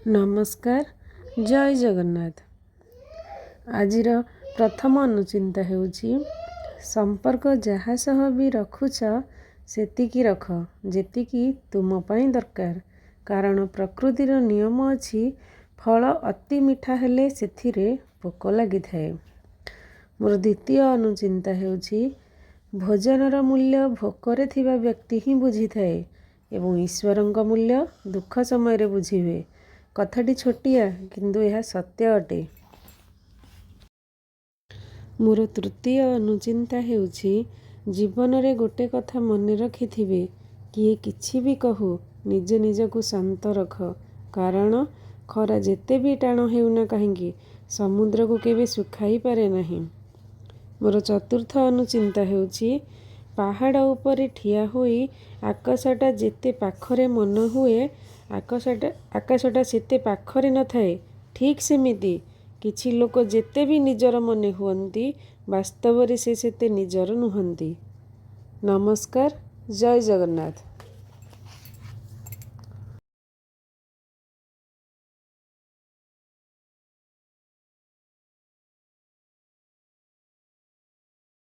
नमस्कार जय जगन्नाथ। आजिर प्रथम अनुचिंता हेउची संपर्क जहाँ सह भी रखुछ सेतिकी रख जेतिकी तुम पाई दरकार। कारण प्रकृतिर नियम अछि फल अति मिठा हेले सेथिरे पोक लागि थाए। मोर द्वितीय अनुचिंता हेउची भोजनर मूल्य भोकरे थिबा व्यक्ति ही बुझी थाए एवं ईश्वरंक मूल्य दुख समय रे बुझिबे। कथाटी छोटिया किंतु यह सत्य अटे। मोर तृतीय अनुचिंता हेउची जीवन रे गोटे कथा मन रखिथिबे किए किछि भी कहू निजे निजकु शांत रख। कारण खरा जेते भी टाण हेउना काहींकी समुद्र को केबे सुखाई पारे नहीं। मोर चतुर्थ अनुचिंता हेउची पहाड़ उपरे ठिया होई आकाशटा जेते पाखरे मन हुए आकाशटा सेते पाखरे न थाए। ठीक सेमिति किछि लोक जेते भी निजर मने हुअन्ति वास्तव रे से सेते निजर नुहंती। नमस्कार जय जगन्नाथ।